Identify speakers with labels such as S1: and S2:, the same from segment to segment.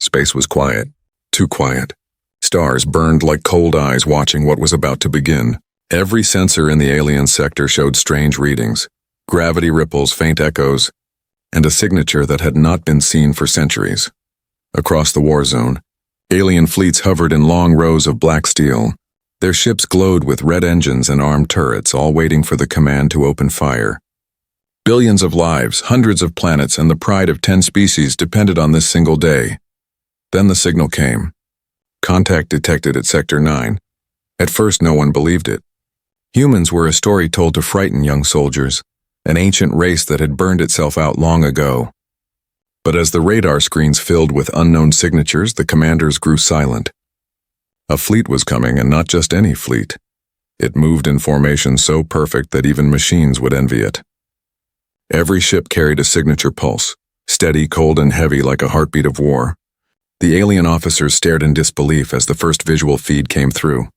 S1: Space was quiet. Too quiet. Stars burned like cold eyes watching what was about to begin. Every sensor in the alien sector showed strange readings, gravity ripples, faint echoes, and a signature that had not been seen for centuries. Across the Warzone, alien fleets hovered in long rows of black steel. Their ships glowed with red engines and armed turrets, all waiting for the command to open fire. Billions of lives, hundreds of planets, and the pride of 10 species depended on this single day. Then the signal came. Contact detected at Sector 9. At first, no one believed it. Humans were a story told to frighten young soldiers, an ancient race that had burned itself out long ago. But as the radar screens filled with unknown signatures, the commanders grew silent. A fleet was coming, and not just any fleet. It moved in formation so perfect that even machines would envy it. Every ship carried a signature pulse, steady, cold, and heavy like a heartbeat of war. The alien officers stared in disbelief as the first visual feed came through.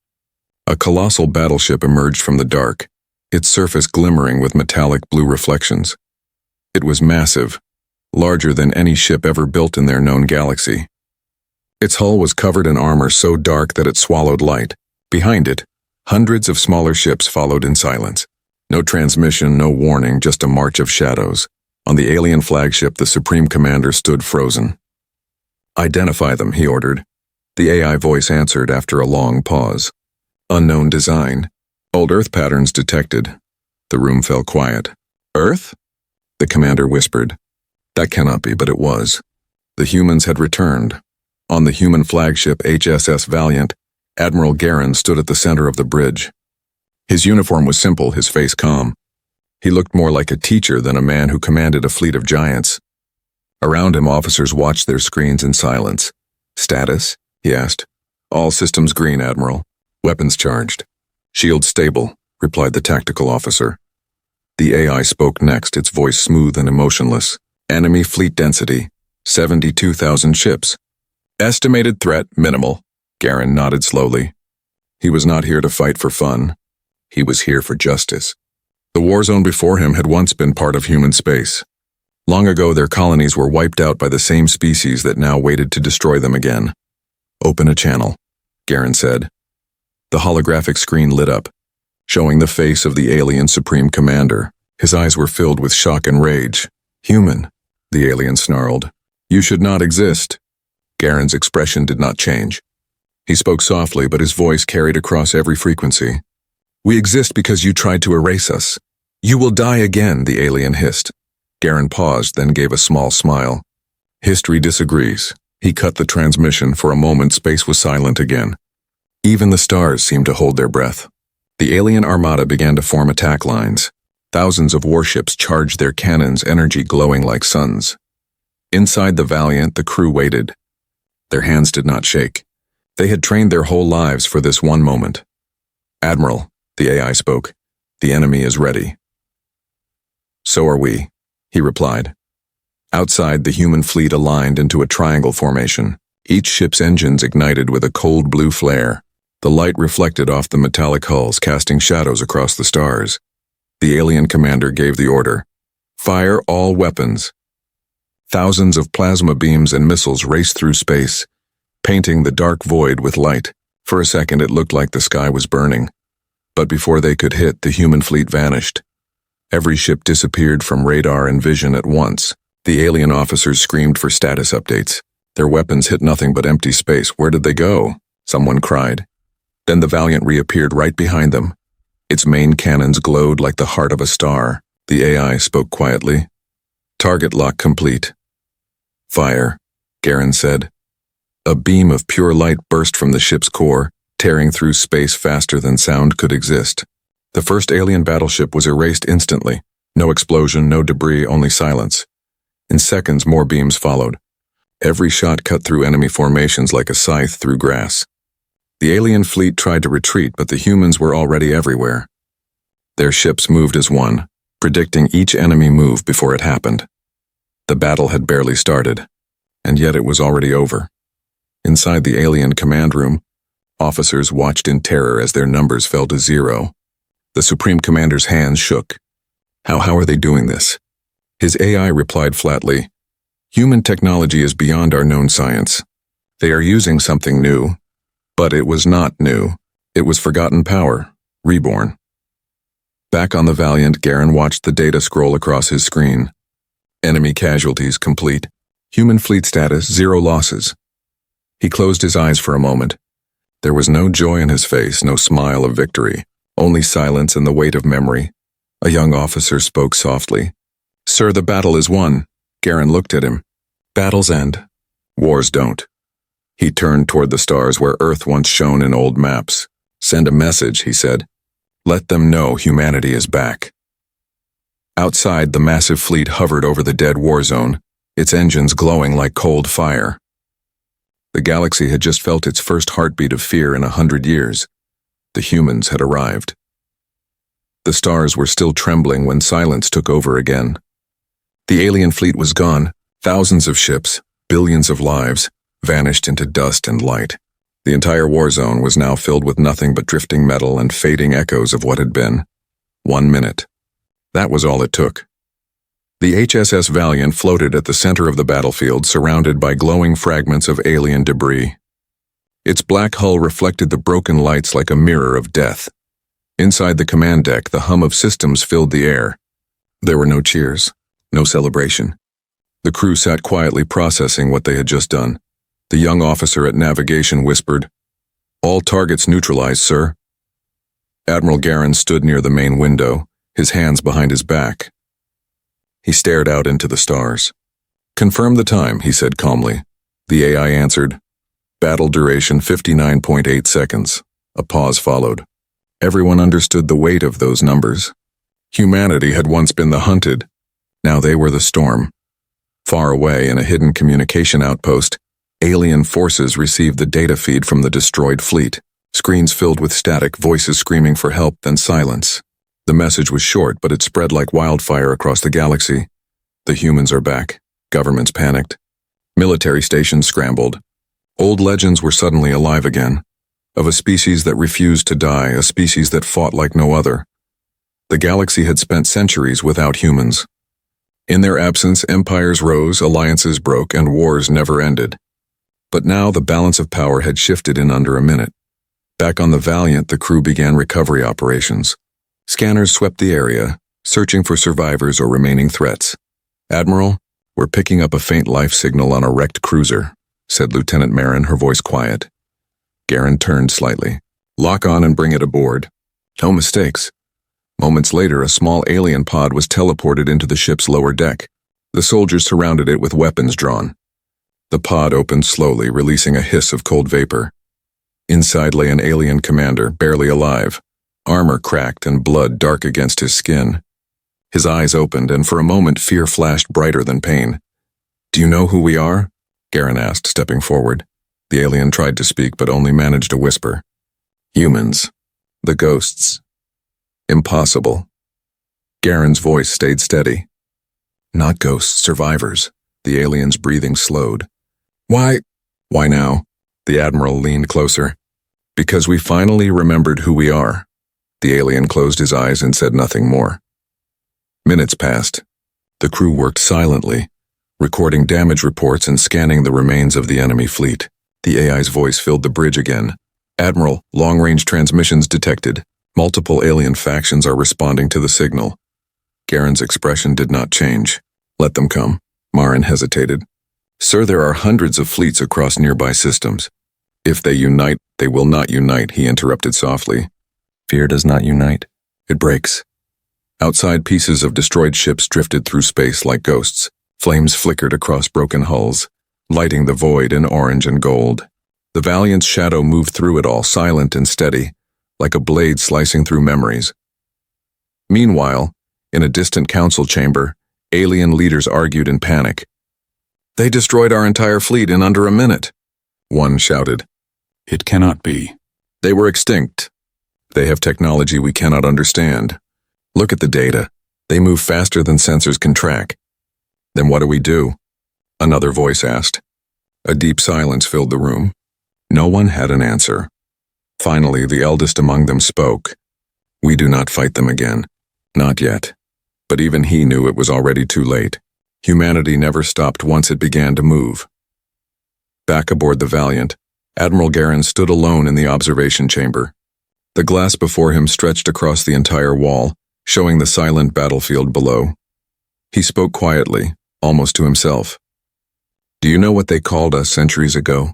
S1: A colossal battleship emerged from the dark, its surface glimmering with metallic blue reflections. It was massive, larger than any ship ever built in their known galaxy. Its hull was covered in armor so dark that it swallowed light. Behind it, hundreds of smaller ships followed in silence. No transmission, no warning, just a march of shadows. On the alien flagship, the Supreme Commander stood frozen. "Identify them," he ordered. The AI voice answered after a long pause. "Unknown design. Old Earth patterns detected." The room fell quiet. "Earth?" The commander whispered. That cannot be, but it was. The humans had returned. On the human flagship HSS Valiant, Admiral Garen stood at the center of the bridge. His uniform was simple, his face calm. He looked more like a teacher than a man who commanded a fleet of giants. Around him, officers watched their screens in silence. "Status?" he asked. "All systems green, Admiral. Weapons charged." "Shield stable," replied the tactical officer. The AI spoke next, its voice smooth and emotionless. "Enemy fleet density, 72,000 ships. Estimated threat, minimal." Garen nodded slowly. He was not here to fight for fun. He was here for justice. The Warzone before him had once been part of human space. Long ago, their colonies were wiped out by the same species that now waited to destroy them again. "Open a channel," Garen said. The holographic screen lit up, showing the face of the alien Supreme Commander. His eyes were filled with shock and rage. "Human," the alien snarled. "You should not exist." Garen's expression did not change. He spoke softly, but his voice carried across every frequency. "We exist because you tried to erase us. You will die again," the alien hissed. Garen paused, then gave a small smile. "History disagrees." He cut the transmission. For a moment, space was silent again. Even the stars seemed to hold their breath. The alien armada began to form attack lines. Thousands of warships charged their cannons, energy glowing like suns. Inside the Valiant, the crew waited. Their hands did not shake. They had trained their whole lives for this one moment. "Admiral," the AI spoke, "the enemy is ready." "So are we," he replied. Outside, the human fleet aligned into a triangle formation. Each ship's engines ignited with a cold blue flare. The light reflected off the metallic hulls, casting shadows across the stars. The alien commander gave the order. "Fire all weapons." Thousands of plasma beams and missiles raced through space, painting the dark void with light. For a second, it looked like the sky was burning. But before they could hit, the human fleet vanished. Every ship disappeared from radar and vision at once. The alien officers screamed for status updates. Their weapons hit nothing but empty space. "Where did they go?" someone cried. Then the Valiant reappeared right behind them. Its main cannons glowed like the heart of a star. The AI spoke quietly. "Target lock complete." "Fire," Garen said. A beam of pure light burst from the ship's core, tearing through space faster than sound could exist. The first alien battleship was erased instantly. No explosion, no debris, only silence. In seconds, more beams followed. Every shot cut through enemy formations like a scythe through grass. The alien fleet tried to retreat, but the humans were already everywhere. Their ships moved as one, predicting each enemy move before it happened. The battle had barely started, and yet it was already over. Inside the alien command room, officers watched in terror as their numbers fell to 0. The Supreme Commander's hands shook. How are they doing this?" His AI replied flatly, "Human technology is beyond our known science. They are using something new. But it was not new. It was forgotten power, reborn. Back on the Valiant, Garen watched the data scroll across his screen. Enemy casualties complete. Human fleet status 0 losses. He closed his eyes for a moment. There was no joy in his face, no smile of victory, only silence and the weight of memory. A young officer spoke softly. "Sir, the battle is won." Garen looked at him. "Battles end. Wars don't." He turned toward the stars where Earth once shone in old maps. "Send a message," he said. "Let them know humanity is back." Outside, the massive fleet hovered over the dead war zone, its engines glowing like cold fire. The galaxy had just felt its first heartbeat of fear in 100 years. The humans had arrived. The stars were still trembling when silence took over again. The alien fleet was gone. Thousands of ships, billions of lives, vanished into dust and light. The entire war zone was now filled with nothing but drifting metal and fading echoes of what had been. 1 minute. That was all it took. The HSS Valiant floated at the center of the battlefield, surrounded by glowing fragments of alien debris. Its black hull reflected the broken lights like a mirror of death. Inside the command deck, the hum of systems filled the air. There were no cheers, no celebration. The crew sat quietly processing what they had just done. The young officer at navigation whispered, "All targets neutralized, sir." Admiral Garen stood near the main window, his hands behind his back. He stared out into the stars. "Confirm the time," he said calmly. The AI answered, "Battle duration 59.8 seconds. A pause followed. Everyone understood the weight of those numbers. Humanity had once been the hunted. Now they were the storm. Far away in a hidden communication outpost, alien forces received the data feed from the destroyed fleet. Screens filled with static, voices screaming for help, then silence. The message was short, but it spread like wildfire across the galaxy. The humans are back. Governments panicked. Military stations scrambled. Old legends were suddenly alive again. Of a species that refused to die, a species that fought like no other. The galaxy had spent centuries without humans. In their absence, empires rose, alliances broke, and wars never ended. But now the balance of power had shifted in under a minute. Back on the Valiant, the crew began recovery operations. Scanners swept the area, searching for survivors or remaining threats. "Admiral, we're picking up a faint life signal on a wrecked cruiser," said Lieutenant Marin, her voice quiet. Garen turned slightly. "Lock on and bring it aboard. No mistakes." Moments later, a small alien pod was teleported into the ship's lower deck. The soldiers surrounded it with weapons drawn. The pod opened slowly, releasing a hiss of cold vapor. Inside lay an alien commander, barely alive, armor cracked and blood dark against his skin. His eyes opened, and for a moment fear flashed brighter than pain. "Do you know who we are?" Garen asked, stepping forward. The alien tried to speak, but only managed to whisper. "Humans. The ghosts." "Impossible." Garen's voice stayed steady. "Not ghosts, survivors." The alien's breathing slowed. Why now?" The Admiral leaned closer. "Because we finally remembered who we are." The alien closed his eyes and said nothing more. Minutes passed. The crew worked silently, recording damage reports and scanning the remains of the enemy fleet. The AI's voice filled the bridge again. "Admiral, long-range transmissions detected. Multiple alien factions are responding to the signal." Garen's expression did not change. "Let them come." Marin hesitated. "Sir, there are hundreds of fleets across nearby systems. If they unite, they will not unite," he interrupted softly. "Fear does not unite. It breaks." Outside, pieces of destroyed ships drifted through space like ghosts. Flames flickered across broken hulls, lighting the void in orange and gold. The Valiant's shadow moved through it all, silent and steady, like a blade slicing through memories. Meanwhile, in a distant council chamber, alien leaders argued in panic. "They destroyed our entire fleet in under a minute," one shouted. "It cannot be. They were extinct. They have technology we cannot understand. Look at the data. They move faster than sensors can track." "Then what do we do?" another voice asked. A deep silence filled the room. No one had an answer. Finally, the eldest among them spoke. "We do not fight them again. Not yet." But even he knew it was already too late. Humanity never stopped once it began to move. Back aboard the Valiant, Admiral Garen stood alone in the observation chamber. The glass before him stretched across the entire wall, showing the silent battlefield below. He spoke quietly, almost to himself. "Do you know what they called us centuries ago?"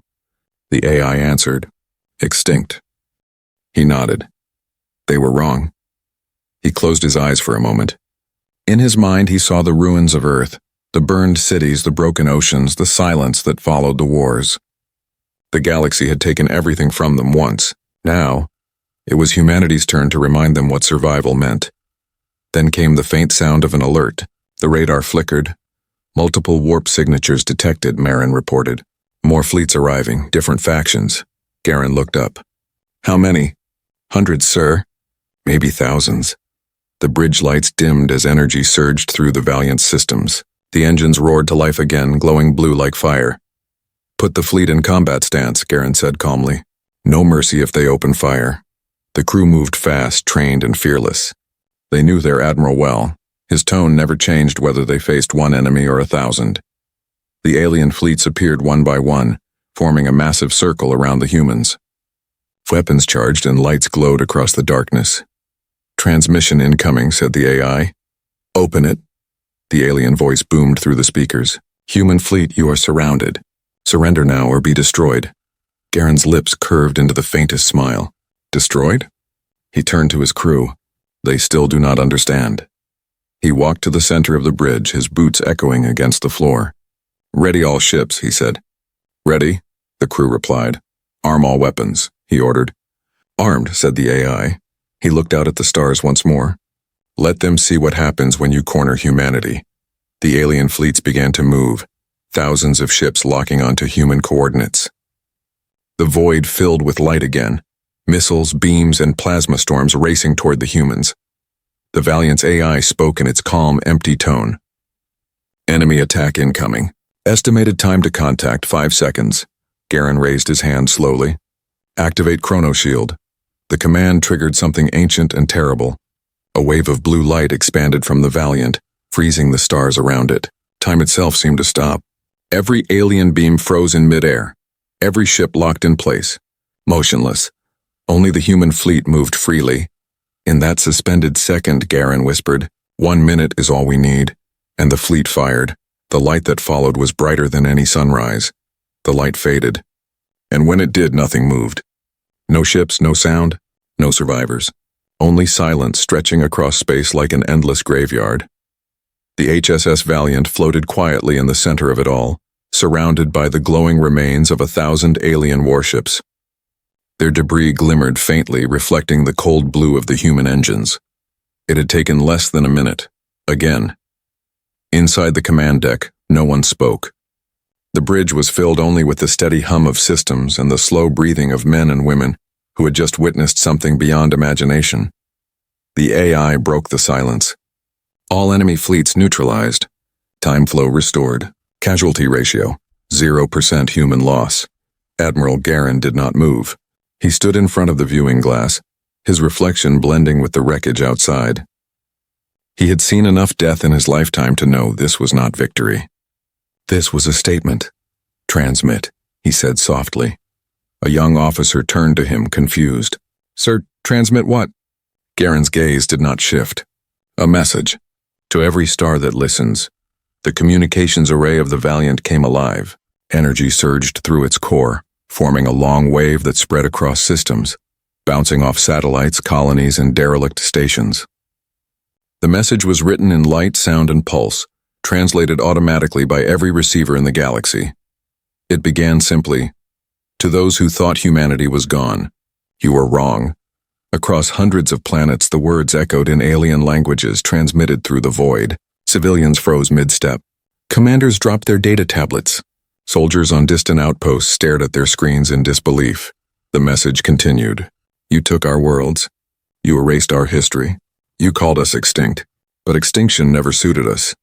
S1: The AI answered, "Extinct." He nodded. They were wrong. He closed his eyes for a moment. In his mind he saw the ruins of Earth, the burned cities, the broken oceans, the silence that followed the wars. The galaxy had taken everything from them once. Now, it was humanity's turn to remind them what survival meant. Then came the faint sound of an alert. The radar flickered. Multiple warp signatures detected, Marin reported. More fleets arriving, different factions. Garen looked up. "How many?" "Hundreds, sir. Maybe thousands." The bridge lights dimmed as energy surged through the Valiant's systems. The engines roared to life again, glowing blue like fire. "Put the fleet in combat stance," Garen said calmly. "No mercy if they open fire." The crew moved fast, trained and fearless. They knew their admiral well. His tone never changed whether they faced one enemy or 1,000. The alien fleets appeared one by one, forming a massive circle around the humans. Weapons charged and lights glowed across the darkness. "Transmission incoming," said the AI. "Open it." The alien voice boomed through the speakers. "Human fleet, you are surrounded. Surrender now or be destroyed." Garen's lips curved into the faintest smile. "Destroyed?" He turned to his crew. "They still do not understand." He walked to the center of the bridge, his boots echoing against the floor. "Ready all ships," he said. "Ready," the crew replied. "Arm all weapons," he ordered. "Armed," said the AI. He looked out at the stars once more. "Let them see what happens when you corner humanity." The alien fleets began to move, thousands of ships locking onto human coordinates. The void filled with light again, missiles, beams, and plasma storms racing toward the humans. The Valiant's AI spoke in its calm, empty tone. "Enemy attack incoming. Estimated time to contact 5 seconds. Garen raised his hand slowly. "Activate chrono shield." The command triggered something ancient and terrible. A wave of blue light expanded from the Valiant, freezing the stars around it. Time itself seemed to stop. Every alien beam froze in midair. Every ship locked in place, motionless. Only the human fleet moved freely. In that suspended second, Garen whispered, "1 minute is all we need." And the fleet fired. The light that followed was brighter than any sunrise. The light faded. And when it did, nothing moved. No ships, no sound, no survivors. Only silence stretching across space like an endless graveyard. The HSS Valiant floated quietly in the center of it all, surrounded by the glowing remains of 1,000 alien warships. Their debris glimmered faintly, reflecting the cold blue of the human engines. It had taken less than a minute. Again. Inside the command deck, no one spoke. The bridge was filled only with the steady hum of systems and the slow breathing of men and women who had just witnessed something beyond imagination. The AI broke the silence. All enemy fleets neutralized. Time flow restored. Casualty ratio, 0% human loss. Admiral Garen did not move. He stood in front of the viewing glass, his reflection blending with the wreckage outside. He had seen enough death in his lifetime to know this was not victory. This was a statement. "Transmit," he said softly. A young officer turned to him, confused. "Sir, transmit what?" Garen's gaze did not shift. "A message. To every star that listens." The communications array of the Valiant came alive. Energy surged through its core, forming a long wave that spread across systems, bouncing off satellites, colonies, and derelict stations. The message was written in light, sound, and pulse, translated automatically by every receiver in the galaxy. It began simply, "To those who thought humanity was gone, you were wrong." Across hundreds of planets, the words echoed in alien languages transmitted through the void. Civilians froze mid-step. Commanders dropped their data tablets. Soldiers on distant outposts stared at their screens in disbelief. The message continued. "You took our worlds. You erased our history. You called us extinct. But extinction never suited us."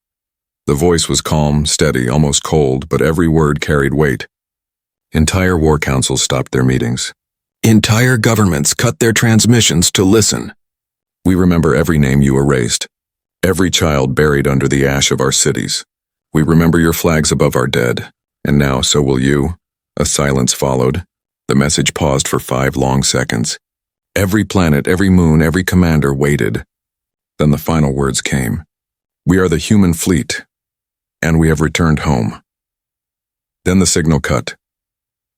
S1: The voice was calm, steady, almost cold, but every word carried weight. Entire war councils stopped their meetings. Entire governments cut their transmissions to listen. "We remember every name you erased. Every child buried under the ash of our cities. We remember your flags above our dead. And now, so will you. A silence followed. The message paused for 5 long seconds. Every planet, every moon, every commander waited. Then the final words came. "We are the human fleet, and we have returned home." Then the signal cut.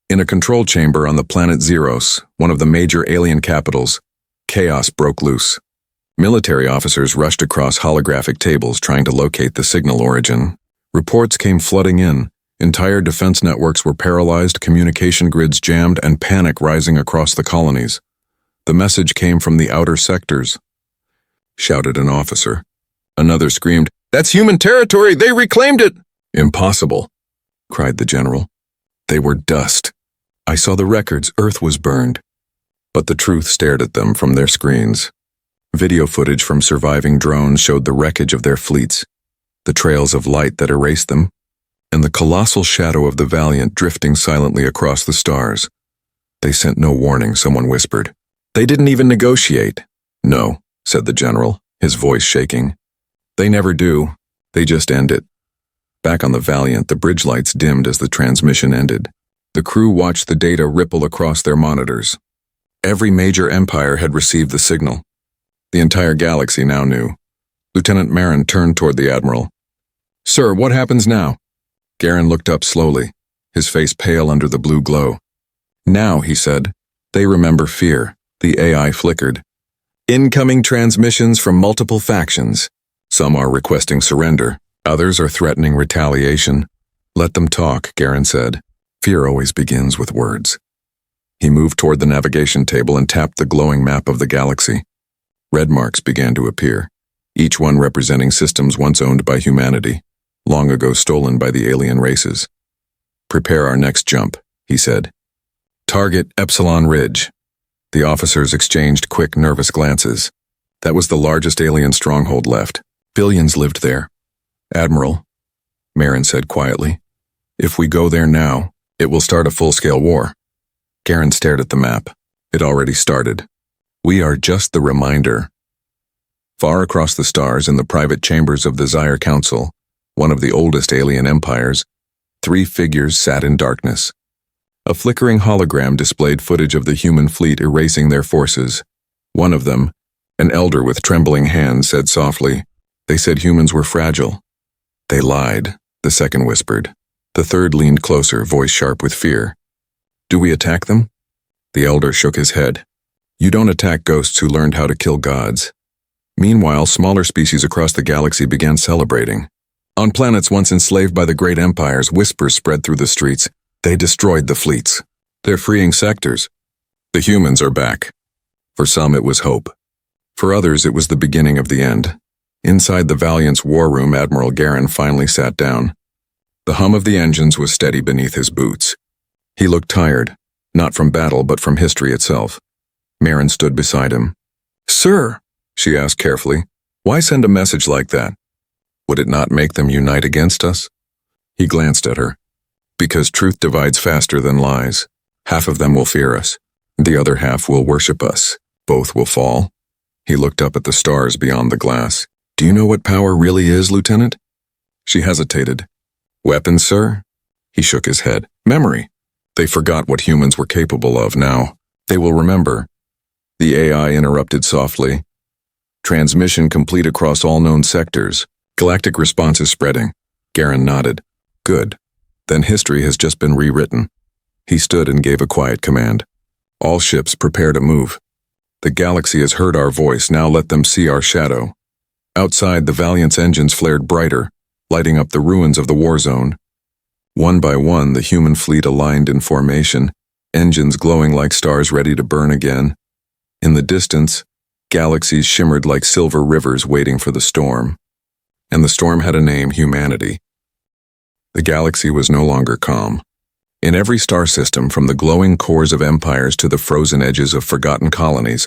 S1: In a control chamber on the planet Zeros, one of the major alien capitals, chaos broke loose. Military officers rushed across holographic tables trying to locate the signal origin. Reports came flooding in. Entire defense networks were paralyzed, communication grids jammed, and panic rising across the colonies. The message came from the outer sectors, shouted an officer. Another screamed, "That's human territory! They reclaimed it!" "Impossible," cried the general. "They were dust. I saw the records. Earth was burned." But the truth stared at them from their screens. Video footage from surviving drones showed the wreckage of their fleets, the trails of light that erased them, and the colossal shadow of the Valiant drifting silently across the stars. "They sent no warning," someone whispered. "They didn't even negotiate." "No," said the general, his voice shaking. "They never do. They just end it." Back on the Valiant, the bridge lights dimmed as the transmission ended. The crew watched the data ripple across their monitors. Every major empire had received the signal. The entire galaxy now knew. Lieutenant Marin turned toward the admiral. "Sir, what happens now?" Garen looked up slowly, his face pale under the blue glow. "Now," he said, "they remember fear." The AI flickered. "Incoming transmissions from multiple factions. Some are requesting surrender. Others are threatening retaliation." "Let them talk," Garen said. "Fear always begins with words." He moved toward the navigation table and tapped the glowing map of the galaxy. Red marks began to appear, each one representing systems once owned by humanity, long ago stolen by the alien races. "Prepare our next jump," he said. "Target Epsilon Ridge." The officers exchanged quick, nervous glances. That was the largest alien stronghold left. Billions lived there. "Admiral," Marin said quietly, "if we go there now, it will start a full-scale war." Garen stared at the map. It already started. We are just the reminder. Far across the stars in the private chambers of the Zyre Council, one of the oldest alien empires, 3 figures sat in darkness. A flickering hologram displayed footage of the human fleet erasing their forces. One of them, an elder with trembling hands, said softly, "They said humans were fragile." "They lied," the second whispered. The third leaned closer, voice sharp with fear. "Do we attack them?" The elder shook his head. "You don't attack ghosts who learned how to kill gods." Meanwhile, smaller species across the galaxy began celebrating. On planets once enslaved by the great empires, whispers spread through the streets. They destroyed the fleets. They're freeing sectors. The humans are back. For some, it was hope. For others, it was the beginning of the end. Inside the Valiant's war room, Admiral Garen finally sat down. The hum of the engines was steady beneath his boots. He looked tired, not from battle but from history itself. Marin stood beside him. "Sir," she asked carefully, "why send a message like that? Would it not make them unite against us?" He glanced at her. "Because truth divides faster than lies. Half of them will fear us. The other half will worship us. Both will fall." He looked up at the stars beyond the glass. "Do you know what power really is, Lieutenant?" She hesitated. "Weapons, sir?" He shook his head. "Memory. They forgot what humans were capable of now. They will remember." The AI interrupted softly. "Transmission complete across all known sectors. Galactic response is spreading." Garen nodded. "Good. Then history has just been rewritten." He stood and gave a quiet command. "All ships prepare to move. The galaxy has heard our voice, now let them see our shadow." Outside, the Valiant's engines flared brighter, lighting up the ruins of the Warzone. One by one, the human fleet aligned in formation, engines glowing like stars ready to burn again. In the distance, galaxies shimmered like silver rivers waiting for the storm. And the storm had a name: humanity. The galaxy was no longer calm. In every star system, from the glowing cores of empires to the frozen edges of forgotten colonies,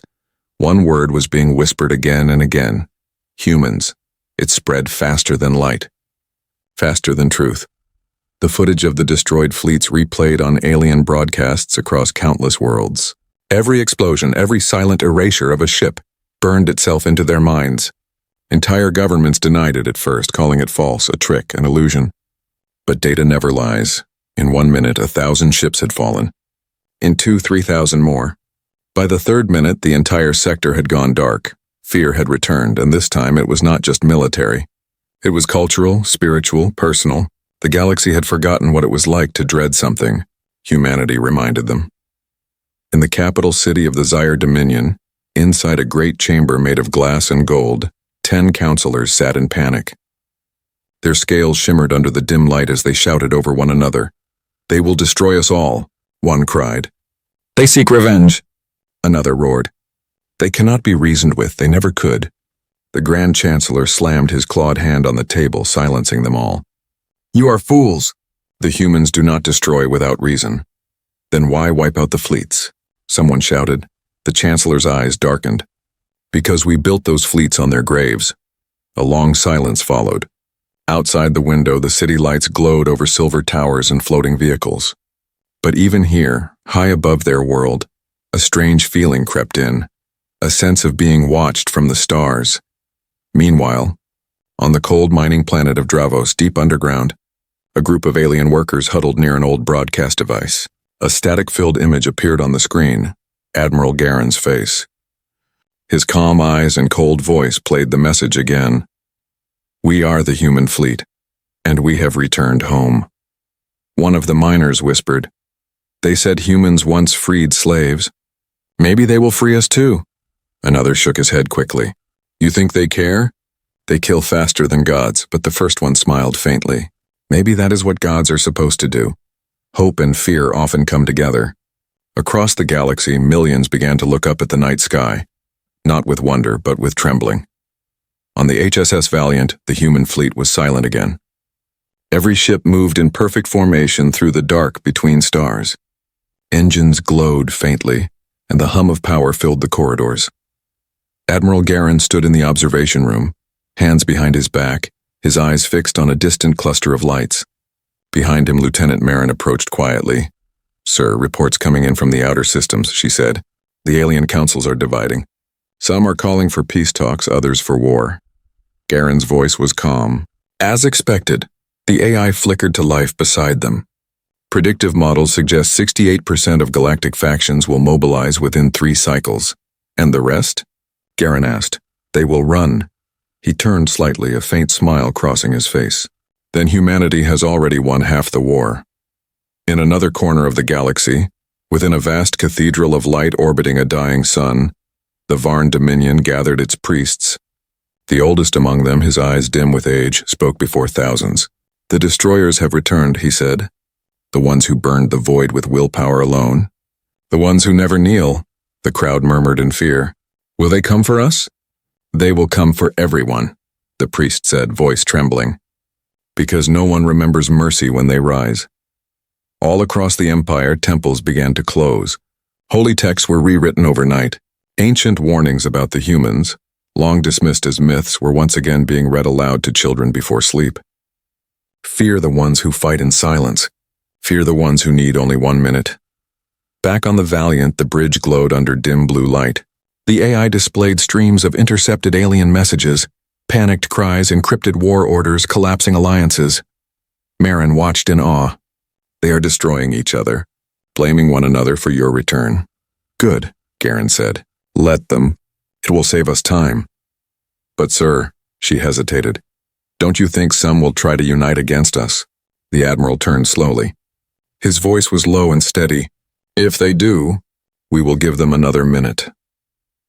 S1: one word was being whispered again and again: humans. It spread faster than light, faster than truth. The footage of the destroyed fleets replayed on alien broadcasts across countless worlds. Every explosion, every silent erasure of a ship burned itself into their minds. Entire governments denied it at first, calling it false, a trick, an illusion. But data never lies. In 1 minute, 1,000 ships had fallen. In 2, 3,000 more. By the third minute, the entire sector had gone dark. Fear had returned, and this time it was not just military. It was cultural, spiritual, personal. The galaxy had forgotten what it was like to dread something. Humanity reminded them. In the capital city of the Zyre Dominion, inside a great chamber made of glass and gold, 10 counselors sat in panic. Their scales shimmered under the dim light as they shouted over one another. "They will destroy us all," one cried. "They seek revenge," another roared. "They cannot be reasoned with, they never could." The Grand Chancellor slammed his clawed hand on the table, silencing them all. "You are fools. The humans do not destroy without reason." "Then why wipe out the fleets?" someone shouted. The Chancellor's eyes darkened. "Because we built those fleets on their graves." A long silence followed. Outside the window, the city lights glowed over silver towers and floating vehicles. But even here, high above their world, a strange feeling crept in, a sense of being watched from the stars. Meanwhile, on the cold mining planet of Dravos, deep underground, a group of alien workers huddled near an old broadcast device. A static-filled image appeared on the screen, Admiral Garen's face. His calm eyes and cold voice played the message again. "We are the human fleet, and we have returned home." One of the miners whispered, "They said humans once freed slaves. Maybe they will free us too." Another shook his head quickly. "You think they care? They kill faster than gods," but the first one smiled faintly. "Maybe that is what gods are supposed to do." Hope and fear often come together. Across the galaxy, millions began to look up at the night sky, not with wonder, but with trembling. On the HSS Valiant, the human fleet was silent again. Every ship moved in perfect formation through the dark between stars. Engines glowed faintly, and the hum of power filled the corridors. Admiral Garen stood in the observation room, hands behind his back, his eyes fixed on a distant cluster of lights. Behind him, Lieutenant Marin approached quietly. "Sir, reports coming in from the outer systems," she said. "The alien councils are dividing. Some are calling for peace talks, others for war." Garen's voice was calm. As expected, the AI flickered to life beside them. Predictive models suggest 68% of galactic factions will mobilize within 3 cycles. "And the rest?" Garen asked. "They will run." He turned slightly, a faint smile crossing his face. "Then humanity has already won half the war." In another corner of the galaxy, within a vast cathedral of light orbiting a dying sun, the Varn Dominion gathered its priests. The oldest among them, his eyes dim with age, spoke before thousands. "The destroyers have returned," he said. "The ones who burned the void with willpower alone. The ones who never kneel," the crowd murmured in fear. "Will they come for us?" "They will come for everyone," the priest said, voice trembling. "Because no one remembers mercy when they rise." All across the empire, temples began to close. Holy texts were rewritten overnight. Ancient warnings about the humans, long dismissed as myths, were once again being read aloud to children before sleep. "Fear the ones who fight in silence. Fear the ones who need only 1 minute." Back on the Valiant, the bridge glowed under dim blue light. The AI displayed streams of intercepted alien messages, panicked cries, encrypted war orders, collapsing alliances. Marin watched in awe. "They are destroying each other, blaming one another for your return." "Good," Garen said. "Let them. It will save us time." "But sir," she hesitated, "don't you think some will try to unite against us?" The Admiral turned slowly. His voice was low and steady. "If they do, we will give them another minute."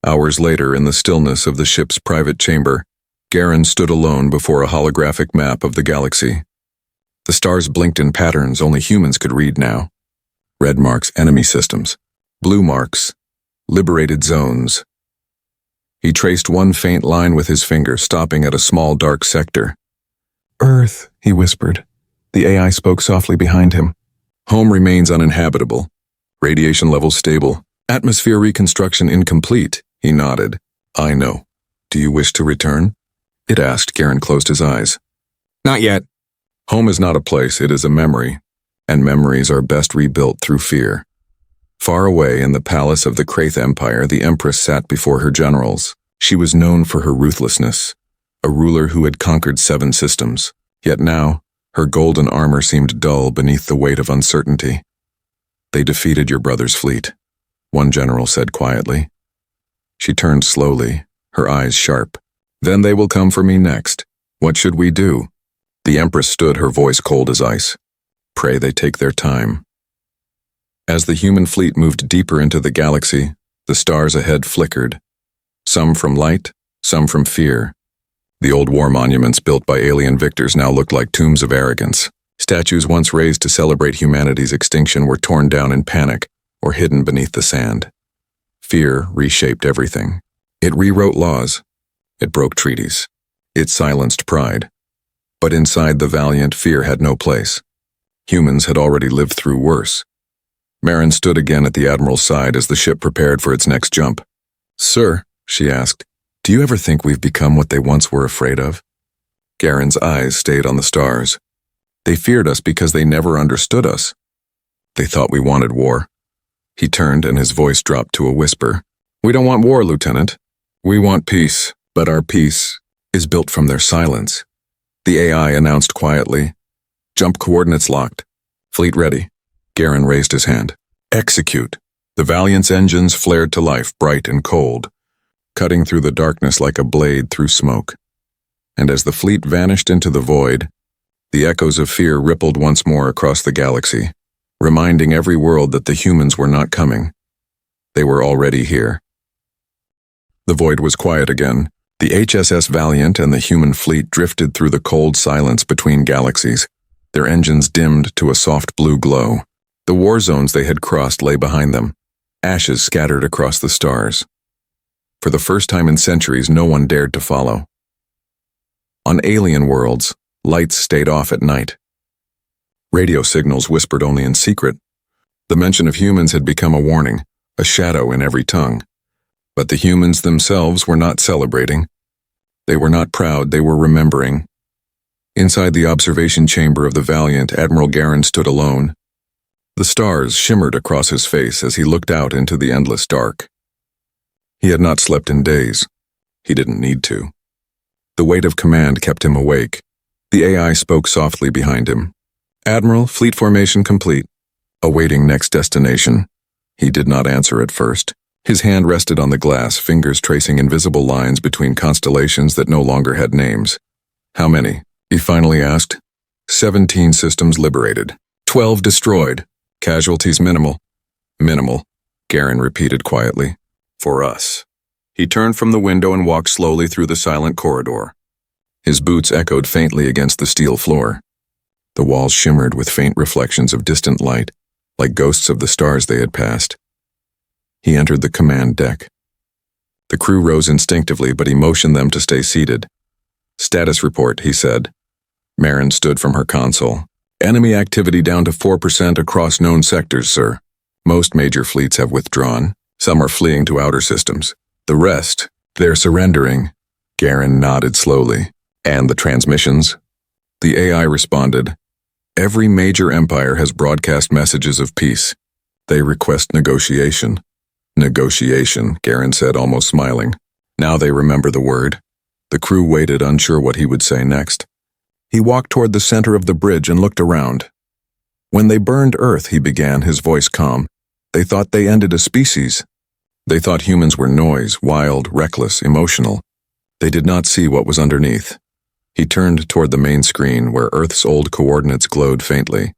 S1: Hours later, in the stillness of the ship's private chamber, Garen stood alone before a holographic map of the galaxy. The stars blinked in patterns only humans could read now. Red marks, enemy systems. Blue marks, liberated zones. He traced one faint line with his finger, stopping at a small dark sector. "Earth," he whispered. The AI spoke softly behind him. "Home remains uninhabitable. Radiation levels stable. Atmosphere reconstruction incomplete." He nodded. "I know. Do you wish to return?" It asked. Garen closed his eyes. "Not yet." Home is not a place, it is a memory, and memories are best rebuilt through fear. Far away in the palace of the Kraith Empire, the Empress sat before her generals. She was known for her ruthlessness, a ruler who had conquered 7 systems. Yet now, Her golden armor seemed dull beneath the weight of uncertainty. "They defeated your brother's fleet," one general said quietly. She turned slowly, her eyes sharp. "Then they will come for me next. What should we do?" The Empress stood, her voice cold as ice. "Pray they take their time." As the human fleet moved deeper into the galaxy, the stars ahead flickered. Some from light, some from fear. The old war monuments built by alien victors now looked like tombs of arrogance. Statues once raised to celebrate humanity's extinction were torn down in panic or hidden beneath the sand. Fear reshaped everything. It rewrote laws. It broke treaties. It silenced pride. But inside the valiant, fear had no place. Humans had already lived through worse. Marin stood again at the Admiral's side as the ship prepared for its next jump. "Sir," she asked, "do you ever think we've become what they once were afraid of?" Garen's eyes stayed on the stars. "They feared us because they never understood us. They thought we wanted war." He turned and his voice dropped to a whisper. "We don't want war, Lieutenant. We want peace, but our peace is built from their silence." The AI announced quietly, "Jump coordinates locked. Fleet ready." Garen raised his hand. "Execute." The Valiant's engines flared to life, bright and cold, cutting through the darkness like a blade through smoke. And as the fleet vanished into the void, the echoes of fear rippled once more across the galaxy, reminding every world that the humans were not coming. They were already here. The void was quiet again. The HSS Valiant and the human fleet drifted through the cold silence between galaxies, their engines dimmed to a soft blue glow. The war zones they had crossed lay behind them, ashes scattered across the stars. For the first time in centuries, no one dared to follow. On alien worlds, lights stayed off at night. Radio signals whispered only in secret. The mention of humans had become a warning, a shadow in every tongue. But the humans themselves were not celebrating. They were not proud, they were remembering. Inside the observation chamber of the Valiant, Admiral Garen stood alone. The stars shimmered across his face as he looked out into the endless dark. He had not slept in days. He didn't need to. The weight of command kept him awake. The AI spoke softly behind him. "Admiral, fleet formation complete. Awaiting next destination." He did not answer at first. His hand rested on the glass, fingers tracing invisible lines between constellations that no longer had names. "How many?" he finally asked. 17 systems liberated. 12 destroyed. Casualties minimal." "Minimal," Garen repeated quietly. "For us." He turned from the window and walked slowly through the silent corridor. His boots echoed faintly against the steel floor. The walls shimmered with faint reflections of distant light, like ghosts of the stars they had passed. He entered the command deck. The crew rose instinctively, but he motioned them to stay seated. "Status report," he said. Marin stood from her console. "Enemy activity down to 4% across known sectors, sir. Most major fleets have withdrawn. Some are fleeing to outer systems. The rest, they're surrendering." Garen nodded slowly. "And the transmissions?" The AI responded. "Every major empire has broadcast messages of peace. They request negotiation." "Negotiation," Garen said, almost smiling. Now they remember the word. The crew waited, unsure what he would say next. He walked toward the center of the bridge and looked around. "When they burned Earth," he began, his voice calm, "they thought they ended a species. They thought humans were noise, wild, reckless, emotional. They did not see what was underneath." He turned toward the main screen where Earth's old coordinates glowed faintly.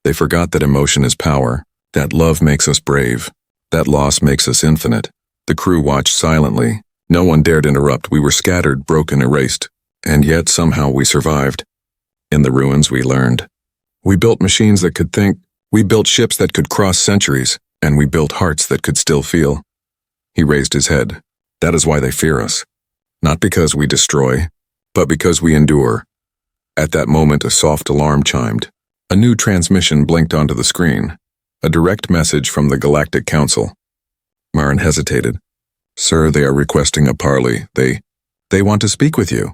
S1: "They forgot that emotion is power, that love makes us brave, that loss makes us infinite." The crew watched silently. No one dared interrupt. We were scattered, broken, erased. And yet somehow we survived. In the ruins we learned. We built machines that could think. We built ships that could cross centuries. And we built hearts that could still feel. He raised his head. "That is why they fear us. Not because we destroy, but because we endure." At that moment a soft alarm chimed. A new transmission blinked onto the screen. A direct message from the Galactic Council. Marin hesitated. "Sir, they are requesting a parley. They want to speak with you."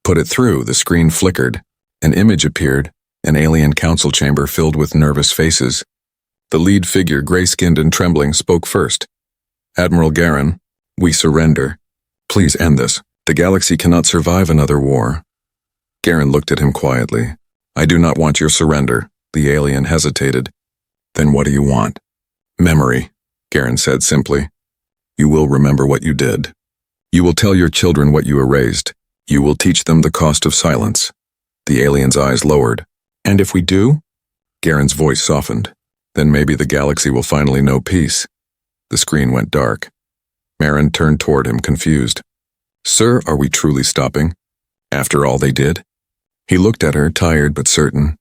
S1: "Put it through." The screen flickered. An image appeared, an alien council chamber filled with nervous faces. The lead figure, gray-skinned and trembling, spoke first. "Admiral Garen, we surrender. Please end this. The galaxy cannot survive another war." Garen looked at him quietly. I do not want your surrender. The alien hesitated. Then what do you want? Memory, Garen said simply. You will remember what you did. You will tell your children what you erased. You will teach them the cost of silence. The alien's eyes lowered. And if we do? Garen's voice softened. Then maybe the galaxy will finally know peace. The screen went dark. Marin turned toward him, confused. Sir, are we truly stopping? After all they did? He looked at her, tired but certain.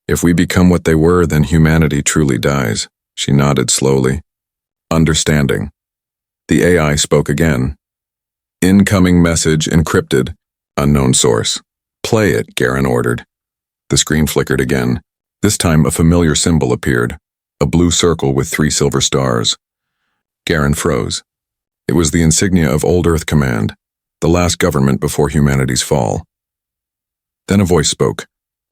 S1: If we become what they were, then humanity truly dies. She nodded slowly. Understanding. The AI spoke again. Incoming message encrypted. Unknown source. Play it, Garen ordered. The screen flickered again. This time a familiar symbol appeared. A blue circle with 3 silver stars. Garen froze. It was the insignia of Old Earth Command, the last government before humanity's fall. Then a voice spoke.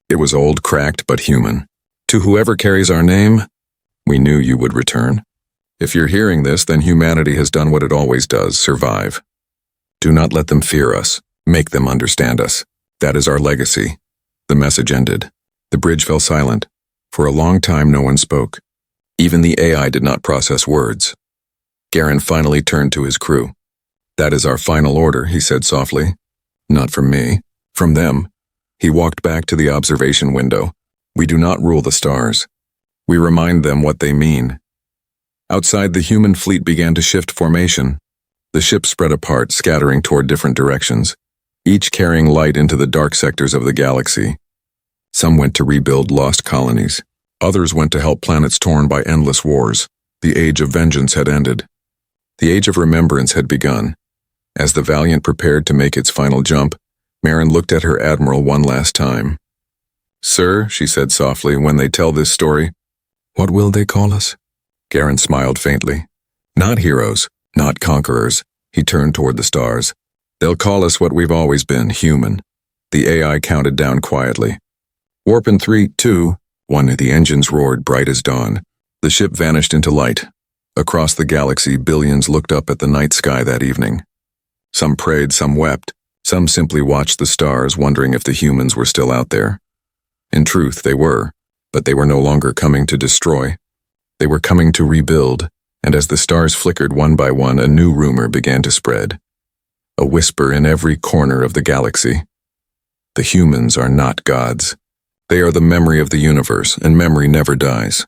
S1: It was old, cracked, but human. To whoever carries our name, we knew you would return. If you're hearing this, then humanity has done what it always does, survive. Do not let them fear us. Make them understand us. That is our legacy. The message ended. The bridge fell silent. For a long time, no one spoke. Even the AI did not process words. Garen finally turned to his crew. That is our final order, he said softly. Not from me. From them. He walked back to the observation window. We do not rule the stars. We remind them what they mean. Outside, the human fleet began to shift formation. The ships spread apart, scattering toward different directions, each carrying light into the dark sectors of the galaxy. Some went to rebuild lost colonies. Others went to help planets torn by endless wars. The age of vengeance had ended. The age of remembrance had begun. As the Valiant prepared to make its final jump, Marin looked at her admiral one last time. Sir, she said softly, when they tell this story, what will they call us? Garen smiled faintly. Not heroes, not conquerors. He turned toward the stars. They'll call us what we've always been, human. The AI counted down quietly. Warp in 3, 2, 1. The engines roared bright as dawn. The ship vanished into light. Across the galaxy, billions looked up at the night sky that evening. Some prayed, some wept. Some simply watched the stars, wondering if the humans were still out there. In truth, they were, but they were no longer coming to destroy. They were coming to rebuild, and as the stars flickered one by one, a new rumor began to spread. A whisper in every corner of the galaxy. The humans are not gods. They are the memory of the universe, and memory never dies.